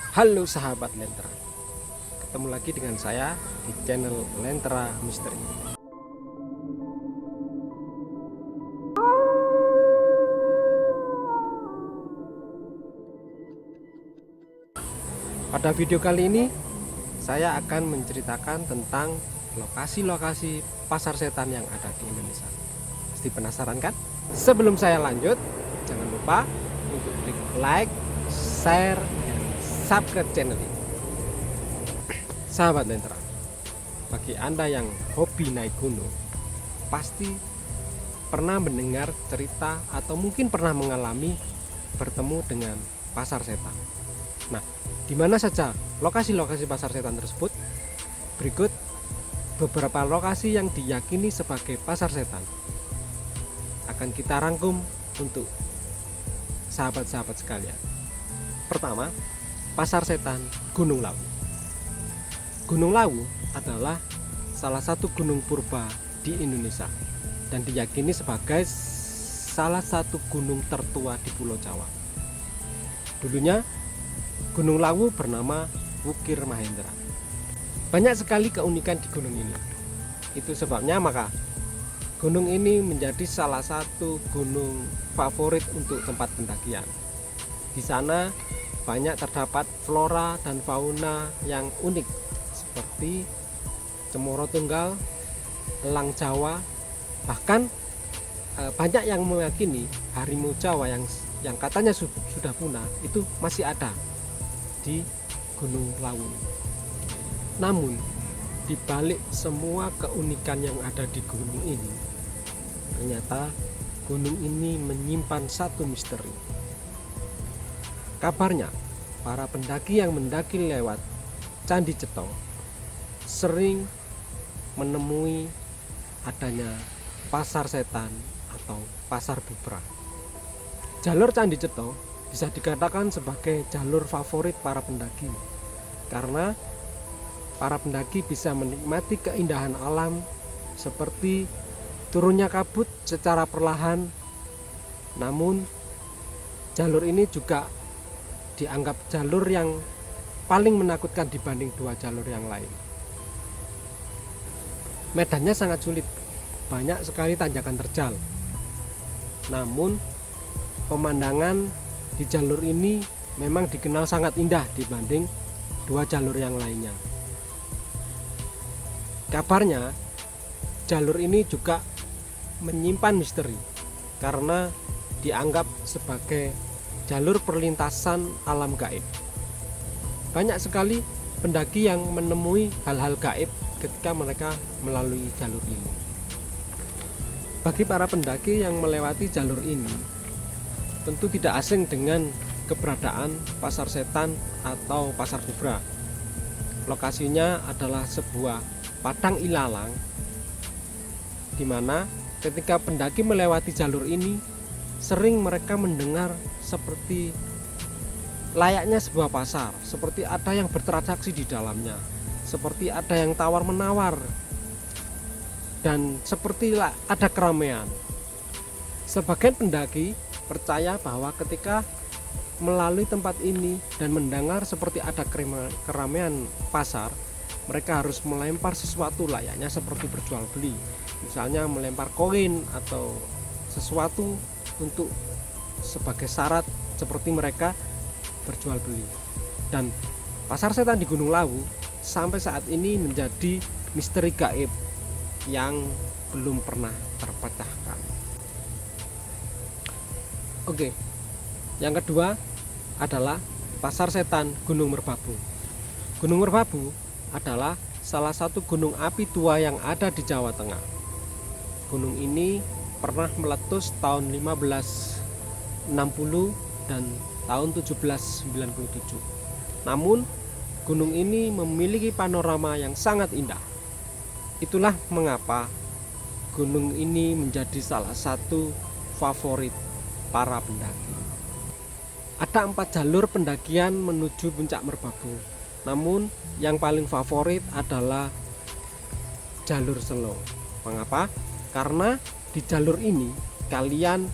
Halo sahabat Lentera, ketemu lagi dengan saya di channel Lentera Misteri. Pada video kali ini saya akan menceritakan tentang lokasi-lokasi pasar setan yang ada di Indonesia. Pasti penasaran kan? Sebelum saya lanjut, jangan lupa untuk klik like, share, dan subscribe channel ini. Sahabat Lentera, bagi Anda yang hobi naik gunung, pasti pernah mendengar cerita atau mungkin pernah mengalami bertemu dengan pasar setan. Nah, di mana saja lokasi-lokasi pasar setan tersebut? Berikut beberapa lokasi yang diyakini sebagai pasar setan akan kita rangkum untuk sahabat-sahabat sekalian. Pertama, pasar setan Gunung Lawu. Gunung Lawu adalah salah satu gunung purba di Indonesia dan diyakini sebagai salah satu gunung tertua di Pulau Jawa. Dulunya Gunung Lawu bernama Wukir Mahendra. Banyak sekali keunikan di gunung ini. Itu sebabnya maka gunung ini menjadi salah satu gunung favorit untuk tempat pendakian. Di sana banyak terdapat flora dan fauna yang unik seperti cemoro tunggal, elang Jawa, bahkan banyak yang meyakini harimau Jawa yang katanya sudah punah itu masih ada di Gunung Lawu. Namun di balik semua keunikan yang ada di gunung ini, ternyata gunung ini menyimpan satu misteri. Kabarnya para pendaki yang mendaki lewat Candi Cetong sering menemui adanya pasar setan atau pasar bubra. Jalur Candi Cetong bisa dikatakan sebagai jalur favorit para pendaki karena para pendaki bisa menikmati keindahan alam seperti turunnya kabut secara perlahan. Namun jalur ini juga dianggap jalur yang paling menakutkan dibanding dua jalur yang lain. Medannya sangat sulit, banyak sekali tanjakan terjal. Namun pemandangan di jalur ini memang dikenal sangat indah dibanding dua jalur yang lainnya. Kabarnya jalur ini juga menyimpan misteri karena dianggap sebagai jalur perlintasan alam gaib. Banyak sekali pendaki yang menemui hal-hal gaib ketika mereka melalui jalur ini. Bagi para pendaki yang melewati jalur ini, tentu tidak asing dengan keberadaan pasar setan atau pasar bubra. Lokasinya adalah sebuah padang ilalang di mana ketika pendaki melewati jalur ini sering mereka mendengar seperti layaknya sebuah pasar, seperti ada yang bertransaksi di dalamnya, seperti ada yang tawar-menawar, dan seperti ada keramaian. Sebagian pendaki percaya bahwa ketika melalui tempat ini dan mendengar seperti ada keramaian pasar, mereka harus melempar sesuatu layaknya seperti berjual beli, misalnya melempar koin atau sesuatu untuk sebagai syarat seperti mereka berjual beli. Dan pasar setan di Gunung Lawu sampai saat ini menjadi misteri gaib yang belum pernah terpecahkan. Oke, yang kedua adalah pasar setan Gunung Merbabu. Gunung Merbabu adalah salah satu gunung api tua yang ada di Jawa Tengah. Gunung ini pernah meletus tahun 1560 dan tahun 1797. Namun gunung ini memiliki panorama yang sangat indah. Itulah mengapa gunung ini menjadi salah satu favorit para pendaki. Ada 4 jalur pendakian menuju puncak Merbabu. Namun yang paling favorit adalah jalur Selo. Mengapa? Karena di jalur ini kalian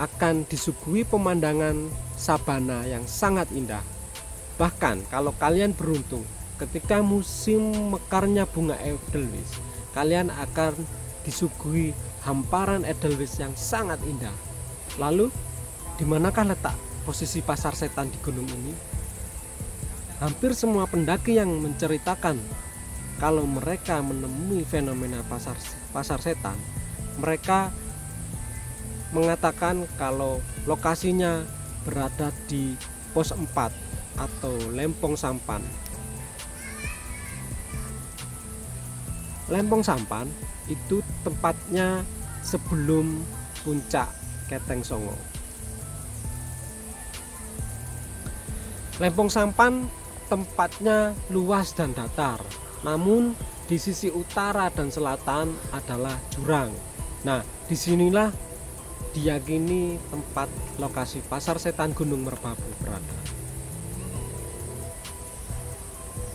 akan disuguhi pemandangan sabana yang sangat indah. Bahkan kalau kalian beruntung, ketika musim mekarnya bunga edelweiss, kalian akan disuguhi hamparan edelweiss yang sangat indah. Lalu, di manakah letak posisi pasar setan di gunung ini? Hampir semua pendaki yang menceritakan kalau mereka menemui fenomena pasar setan, mereka mengatakan kalau lokasinya berada di pos 4 atau Lempong Sampan. Lempong Sampan itu tempatnya sebelum puncak Keteng Songo. Lempong Sampan tempatnya luas dan datar, namun di sisi utara dan selatan adalah jurang. Nah, disinilah diyakini tempat lokasi pasar setan Gunung Merbabu berada.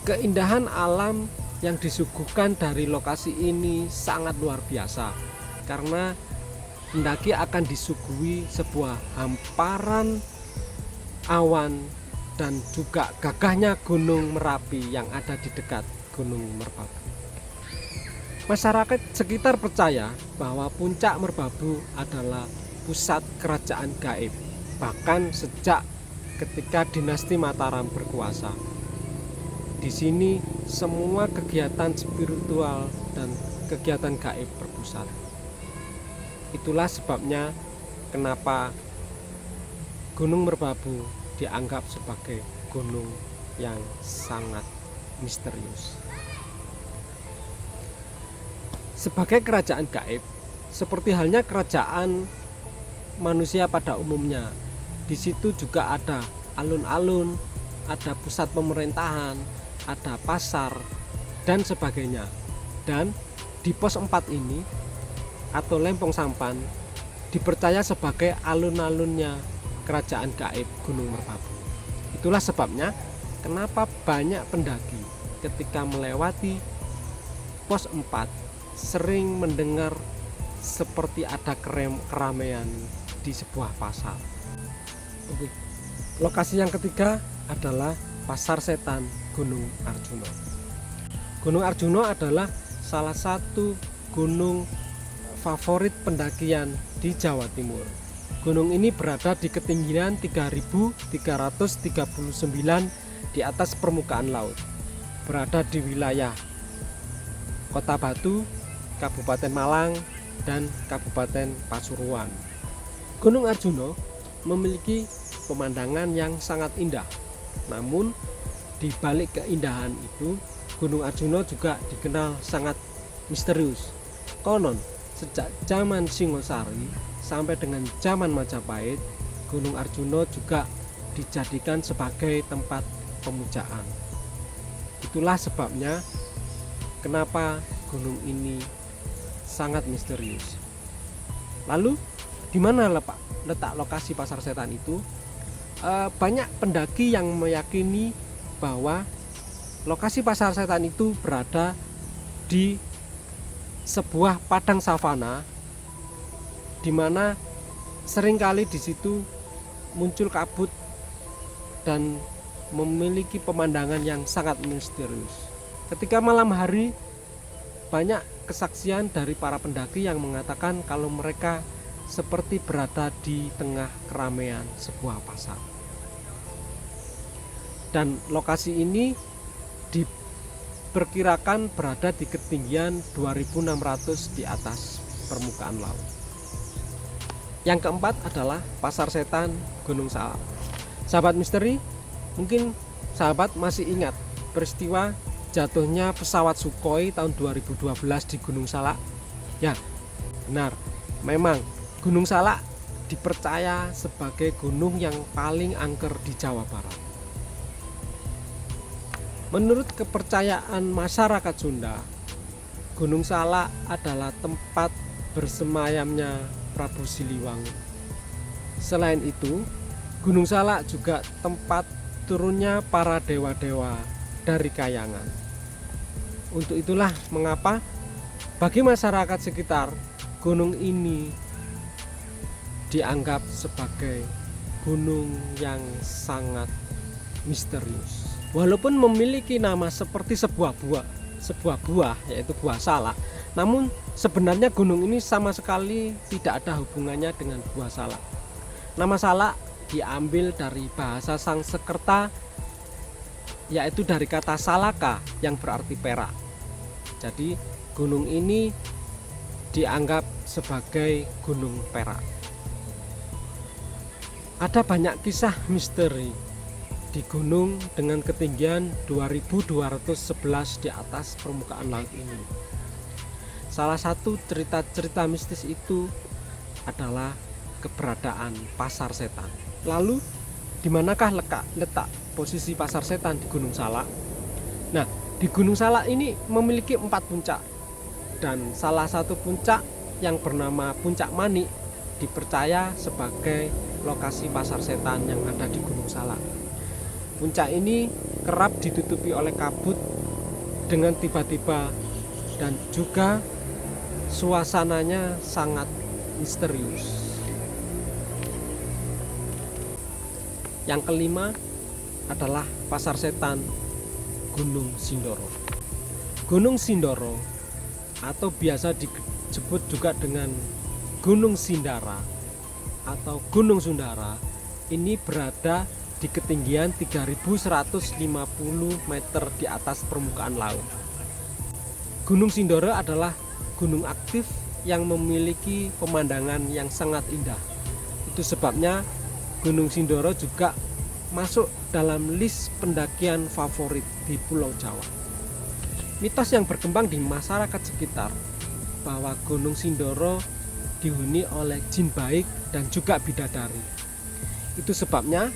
Keindahan alam yang disuguhkan dari lokasi ini sangat luar biasa, karena pendaki akan disuguhi sebuah hamparan awan dan juga gagahnya Gunung Merapi yang ada di dekat Gunung Merbabu. Masyarakat sekitar percaya bahwa puncak Merbabu adalah pusat kerajaan gaib, bahkan sejak ketika dinasti Mataram berkuasa. Di sini semua kegiatan spiritual dan kegiatan gaib berpusat. Itulah sebabnya kenapa Gunung Merbabu dianggap sebagai gunung yang sangat misterius. Sebagai kerajaan gaib, seperti halnya kerajaan manusia pada umumnya, di situ juga ada alun-alun, ada pusat pemerintahan, ada pasar, dan sebagainya. Dan di pos 4 ini atau Lempong Sampan dipercaya sebagai alun-alunnya kerajaan gaib Gunung Merbabu. Itulah sebabnya kenapa banyak pendaki ketika melewati pos 4 sering mendengar seperti ada keramaian di sebuah pasar. Oke. Lokasi yang ketiga adalah Pasar Setan Gunung Arjuna. Gunung Arjuna adalah salah satu gunung favorit pendakian di Jawa Timur. Gunung ini berada di ketinggian 3.339 di atas permukaan laut. Berada di wilayah Kota Batu, Kabupaten Malang, dan Kabupaten Pasuruan. Gunung Arjuna memiliki pemandangan yang sangat indah. Namun di balik keindahan itu, Gunung Arjuna juga dikenal sangat misterius. Konon sejak zaman Singosari sampai dengan zaman Majapahit, Gunung Arjuna juga dijadikan sebagai tempat pemujaan. Itulah sebabnya kenapa gunung ini sangat misterius. Lalu di mana letak lokasi Pasar Setan itu? Banyak pendaki yang meyakini bahwa lokasi Pasar Setan itu berada di sebuah padang savana, di mana seringkali di situ muncul kabut dan memiliki pemandangan yang sangat misterius. Ketika malam hari, banyak kesaksian dari para pendaki yang mengatakan kalau mereka seperti berada di tengah keramaian sebuah pasar. Dan lokasi ini diperkirakan berada di ketinggian 2.600 di atas permukaan laut. Yang keempat adalah Pasar Setan Gunung Salak. Sahabat misteri, mungkin sahabat masih ingat peristiwa jatuhnya pesawat Sukhoi tahun 2012 di Gunung Salak? Ya, benar. Memang Gunung Salak dipercaya sebagai gunung yang paling angker di Jawa Barat. Menurut kepercayaan masyarakat Sunda, Gunung Salak adalah tempat bersemayamnya Prabu Siliwangi. Selain itu, Gunung Salak juga tempat turunnya para dewa-dewa dari Kayangan. Untuk itulah mengapa bagi masyarakat sekitar, gunung ini dianggap sebagai gunung yang sangat misterius. Walaupun memiliki nama seperti sebuah buah yaitu buah salak, namun sebenarnya gunung ini sama sekali tidak ada hubungannya dengan buah salak. Nama salak diambil dari bahasa Sanskerta, yaitu dari kata salaka yang berarti perak. Jadi gunung ini dianggap sebagai gunung perak. Ada banyak kisah misteri di gunung dengan ketinggian 2211 di atas permukaan laut ini. Salah satu cerita-cerita mistis itu adalah keberadaan pasar setan. Lalu di manakah letak posisi pasar setan di Gunung Salak? Nah, di Gunung Salak ini memiliki 4 puncak, dan salah satu puncak yang bernama Puncak Manik dipercaya sebagai lokasi pasar setan yang ada di Gunung Salak. Puncak ini kerap ditutupi oleh kabut dengan tiba-tiba, dan juga suasananya sangat misterius. Yang kelima adalah pasar setan Gunung Sindoro. Gunung Sindoro atau biasa disebut juga dengan Gunung Sindara atau Gunung Sundara ini berada di ketinggian 3150 meter di atas permukaan laut. Gunung Sindoro adalah gunung aktif yang memiliki pemandangan yang sangat indah. Itu sebabnya Gunung Sindoro juga masuk dalam list pendakian favorit di Pulau Jawa. Mitos yang berkembang di masyarakat sekitar bahwa Gunung Sindoro dihuni oleh jin baik dan juga bidadari. Itu sebabnya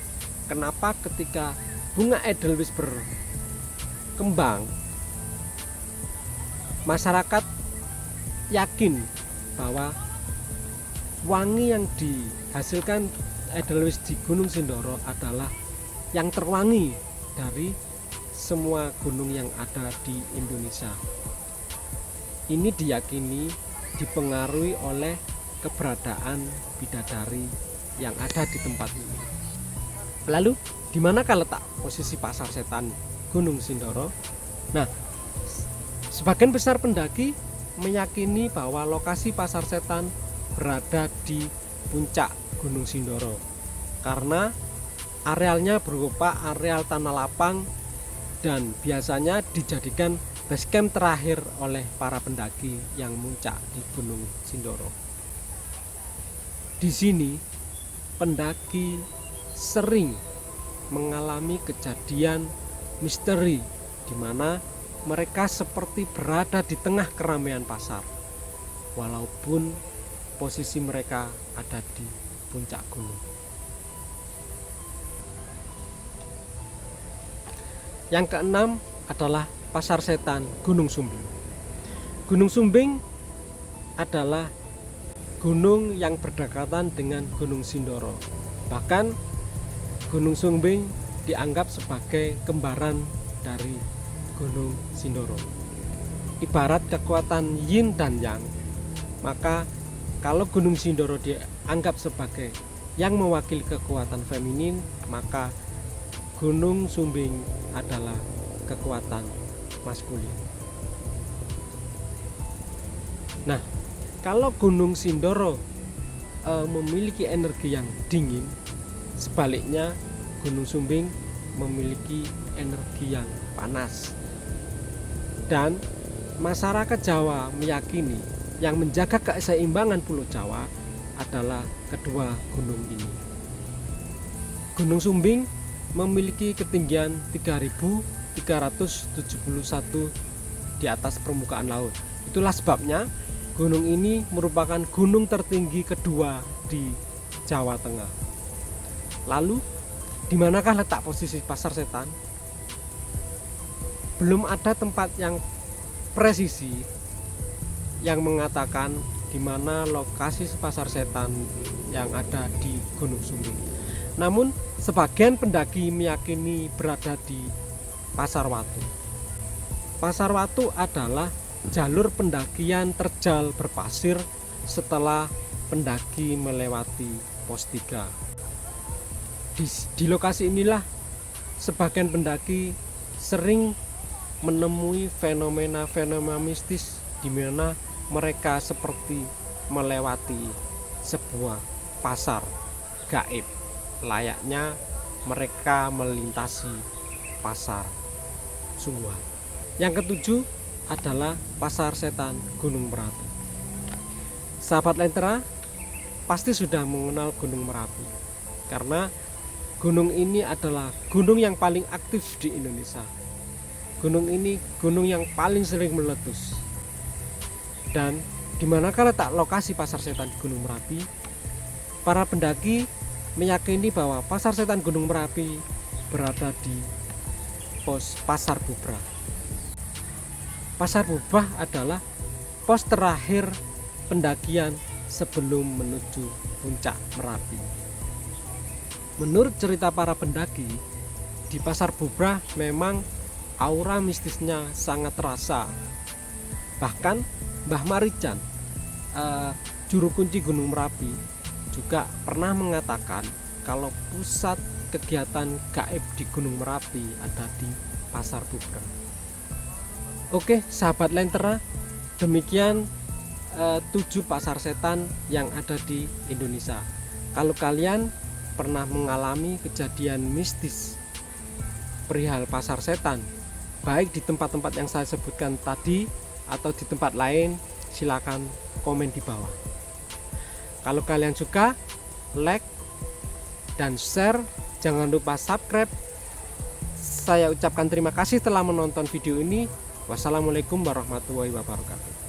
kenapa ketika bunga edelweiss berkembang, masyarakat yakin bahwa wangi yang dihasilkan edelweiss di Gunung Sindoro adalah yang terwangi dari semua gunung yang ada di Indonesia. Ini diyakini dipengaruhi oleh keberadaan bidadari yang ada di tempat ini. Lalu, di manakah letak posisi pasar setan Gunung Sindoro? Nah, sebagian besar pendaki meyakini bahwa lokasi pasar setan berada di puncak Gunung Sindoro karena arealnya berupa areal tanah lapang dan biasanya dijadikan base camp terakhir oleh para pendaki yang muncak di Gunung Sindoro. Di sini pendaki sering mengalami kejadian misteri di mana mereka seperti berada di tengah keramaian pasar walaupun posisi mereka ada di puncak gunung. Yang keenam adalah pasar setan Gunung Sumbing. Gunung Sumbing adalah gunung yang berdekatan dengan Gunung Sindoro. Bahkan Gunung Sumbing dianggap sebagai kembaran dari Gunung Sindoro. Ibarat kekuatan yin dan yang, maka kalau Gunung Sindoro dianggap sebagai yang mewakili kekuatan feminin, maka Gunung Sumbing adalah kekuatan maskulin. Nah, kalau Gunung Sindoro memiliki energi yang dingin, sebaliknya Gunung Sumbing memiliki energi yang panas. Dan masyarakat Jawa meyakini yang menjaga keseimbangan Pulau Jawa adalah kedua gunung ini. Gunung Sumbing memiliki ketinggian 3.371 di atas permukaan laut. Itulah sebabnya gunung ini merupakan gunung tertinggi kedua di Jawa Tengah. Lalu, di manakah letak posisi pasar setan? Belum ada tempat yang presisi yang mengatakan di mana lokasi pasar setan yang ada di Gunung Sumbing. Namun, sebagian pendaki meyakini berada di Pasar Watu. Pasar Watu adalah jalur pendakian terjal berpasir setelah pendaki melewati pos 3. Di lokasi inilah sebagian pendaki sering menemui fenomena-fenomena mistis di mana mereka seperti melewati sebuah pasar gaib, layaknya mereka melintasi pasar sungguhan. Yang ketujuh adalah pasar setan Gunung Merapi. Sahabat Lentera pasti sudah mengenal Gunung Merapi karena gunung ini adalah gunung yang paling aktif di Indonesia. Gunung ini gunung yang paling sering meletus. Dan di manakah letak lokasi pasar setan di Gunung Merapi? Para pendaki meyakini bahwa pasar setan Gunung Merapi berada di pos Pasar Bubrah. Pasar Bubrah adalah pos terakhir pendakian sebelum menuju puncak Merapi. Menurut cerita para pendaki, di Pasar Bubrah memang aura mistisnya sangat terasa. Bahkan Mbah Marican, juru kunci Gunung Merapi, juga pernah mengatakan kalau pusat kegiatan gaib di Gunung Merapi ada di Pasar Bubrah. Oke, sahabat Lentera, demikian 7 pasar setan yang ada di Indonesia. Kalau kalian pernah mengalami kejadian mistis perihal pasar setan, baik di tempat-tempat yang saya sebutkan tadi atau di tempat lain, silakan komen di bawah. Kalau kalian suka, like dan share, jangan lupa subscribe. Saya ucapkan terima kasih telah menonton video ini. Wassalamualaikum warahmatullahi wabarakatuh.